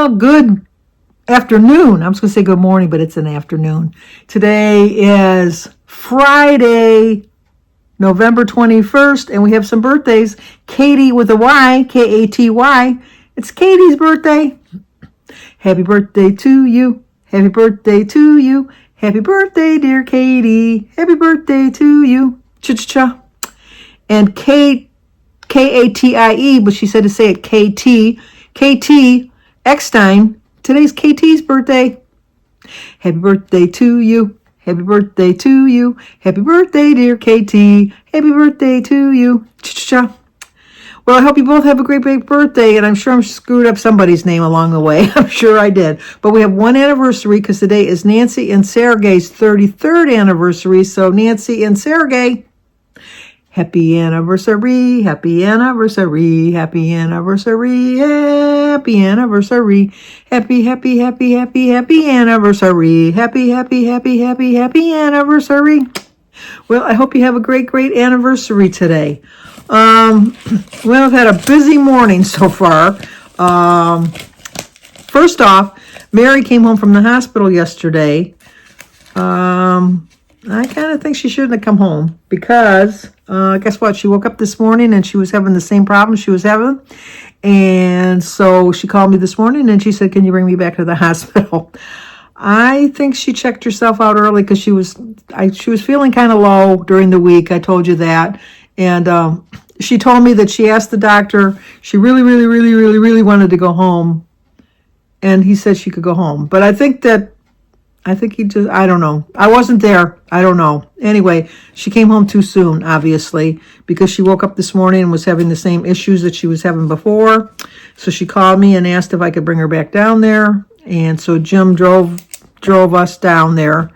Well, good afternoon. I was going to say good morning, but it's an afternoon. Today is Friday, November 21st, and we have some birthdays. Katie with a Y, Katy. It's Katie's birthday. Happy birthday to you. Happy birthday to you. Happy birthday, dear Katie. Happy birthday to you. Cha-cha-cha. And Katie, but she said to say it KT Eckstein. Today's KT's birthday. Happy birthday to you. Happy birthday to you. Happy birthday, dear KT. Happy birthday to you. Cha-cha-cha. Well, I hope you both have a great big birthday, and I'm sure I'm screwed up somebody's name along the way. I'm sure I did. But we have one anniversary because today is Nancy and Sergey's 33rd anniversary. So Nancy and Sergey, happy anniversary, happy anniversary, happy anniversary, happy anniversary, happy anniversary, happy anniversary. Well, I hope you have a great anniversary today. Well, I've had a busy morning so far. First off, Mary came home from the hospital yesterday. I kind of think she shouldn't have come home because guess what? She woke up this morning and she was having the same problem she was having. And so she called me this morning and she said, can you bring me back to the hospital? I think she checked herself out early because she was feeling kind of low during the week. I told you that. And she told me that she asked the doctor, she really wanted to go home. And he said she could go home. But I think he just, I don't know. I wasn't there. I don't know. Anyway, she came home too soon, obviously, because she woke up this morning and was having the same issues that she was having before. So she called me and asked if I could bring her back down there. And so Jim drove us down there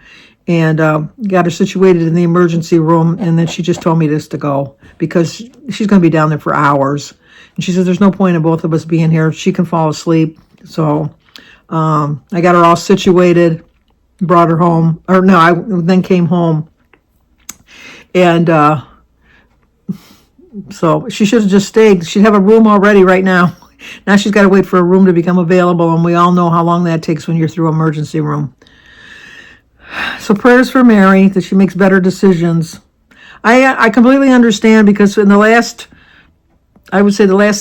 and got her situated in the emergency room. And then she just told me just to go because she's going to be down there for hours. And she says, there's no point in both of us being here. She can fall asleep. So I got her all situated, brought her home. Or no, I then came home. And so she should have just stayed. She'd have a room already right now. Now she's got to wait for a room to become available, and we all know how long that takes when you're through emergency room. So prayers for Mary, that she makes better decisions. I completely understand because in the last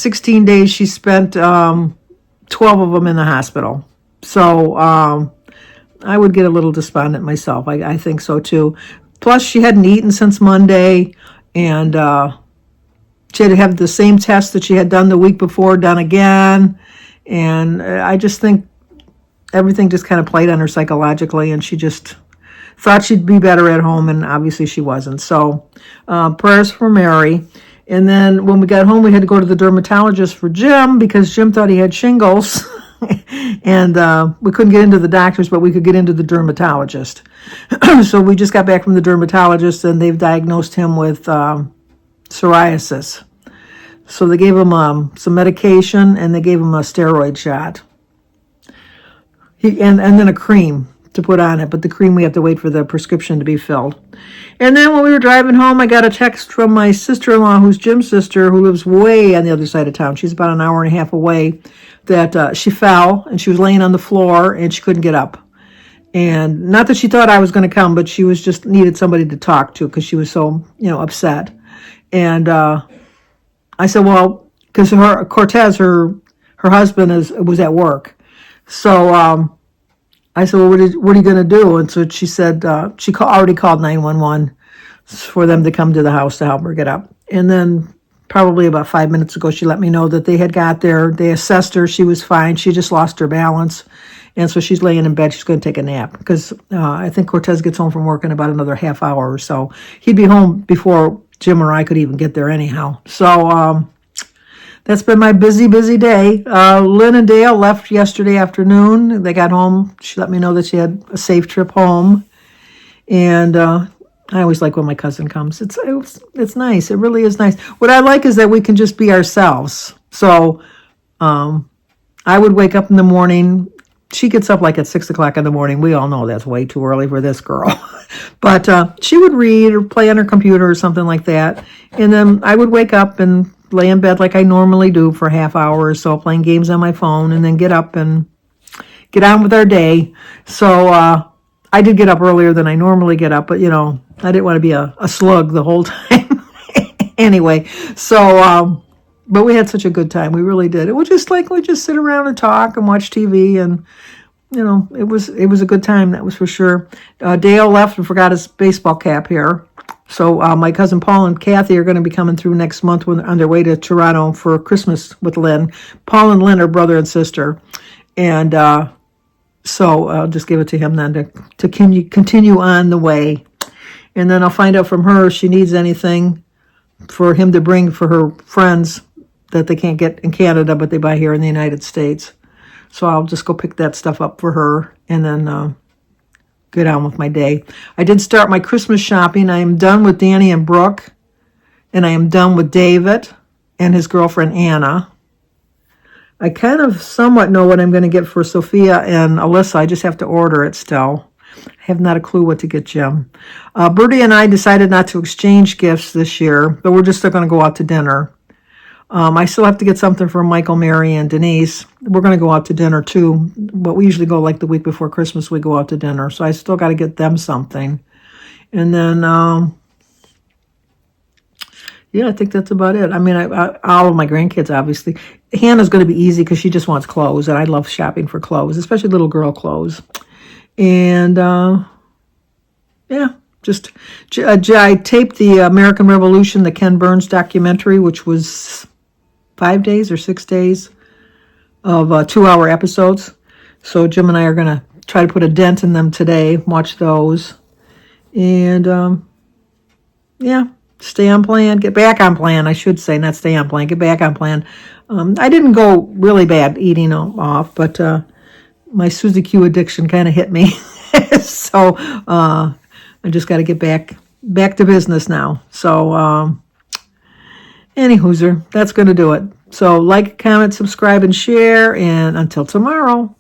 16 days, she spent 12 of them in the hospital. So I would get a little despondent myself. I think so too. Plus, she hadn't eaten since Monday, and she had to have the same test that she had done the week before done again. And I just think everything just kind of played on her psychologically, and she just thought she'd be better at home, and obviously she wasn't. So prayers for Mary. And then when we got home, we had to go to the dermatologist for Jim because Jim thought he had shingles. And we couldn't get into the doctors, but we could get into the dermatologist. So we just got back from the dermatologist, and they've diagnosed him with psoriasis. So they gave him some medication, and they gave him a steroid shot. And then a cream to put on it, but the cream we have to wait for the prescription to be filled. And then when we were driving home, I got a text from my sister-in-law, who's Jim's sister, who lives way on the other side of town. She's about an hour and a half away, that she fell, and she was laying on the floor, and she couldn't get up. And not that she thought I was going to come, but she was just needed somebody to talk to because she was so, upset. And I said, well, because Cortez, her husband was at work. So I said, well, what are you going to do? And so she said she already called 911 for them to come to the house to help her get up. And then probably about 5 minutes ago, she let me know that they had got there. They assessed her. She was fine. She just lost her balance. And so she's laying in bed. She's going to take a nap because I think Cortez gets home from work in about another half hour or so. He'd be home before Jim or I could even get there anyhow. So that's been my busy day. Lynn and Dale left yesterday afternoon. They got home. She let me know that she had a safe trip home. And I always like when my cousin comes. It's nice. It really is nice. What I like is that we can just be ourselves. So I would wake up in the morning. She gets up like at 6 o'clock in the morning. We all know that's way too early for this girl. But she would read or play on her computer or something like that. And then I would wake up and lay in bed like I normally do for a half hour or so, playing games on my phone, and then get up and get on with our day. So I did get up earlier than I normally get up, but I didn't want to be a slug the whole time. Anyway, so but we had such a good time. We really did. It was just like we just sit around and talk and watch TV, and it was a good time. That was for sure. Dale left and forgot his baseball cap here. So my cousin Paul and Kathy are going to be coming through next month on their way to Toronto for Christmas with Lynn. Paul and Lynn are brother and sister. And so I'll just give it to him then to continue on the way. And then I'll find out from her if she needs anything for him to bring for her friends that they can't get in Canada, but they buy here in the United States. So I'll just go pick that stuff up for her and then get on with my day. I did start my Christmas shopping. I am done with Danny and Brooke, and I am done with David and his girlfriend Anna. I kind of somewhat know what I'm going to get for Sophia and Alyssa. I just have to order it still. I have not a clue what to get Jim. Bertie and I decided not to exchange gifts this year, but we're just still going to go out to dinner. I still have to get something for Michael, Mary, and Denise. We're going to go out to dinner too, but we usually go like the week before Christmas, we go out to dinner. So I still got to get them something. And then, yeah, I think that's about it. I mean, all of my grandkids, obviously. Hannah's going to be easy because she just wants clothes, and I love shopping for clothes, especially little girl clothes. And, yeah, just I taped the American Revolution, the Ken Burns documentary, which was 5 days or 6 days of 2-hour episodes. So Jim and I are going to try to put a dent in them today, watch those. And, yeah, stay on plan, get back on plan, I should say, not stay on plan, get back on plan. I didn't go really bad eating off, but my Suzy Q addiction kind of hit me. So I just got to get back to business now. So any hooser, that's going to do it. So like, comment, subscribe, and share. And until tomorrow.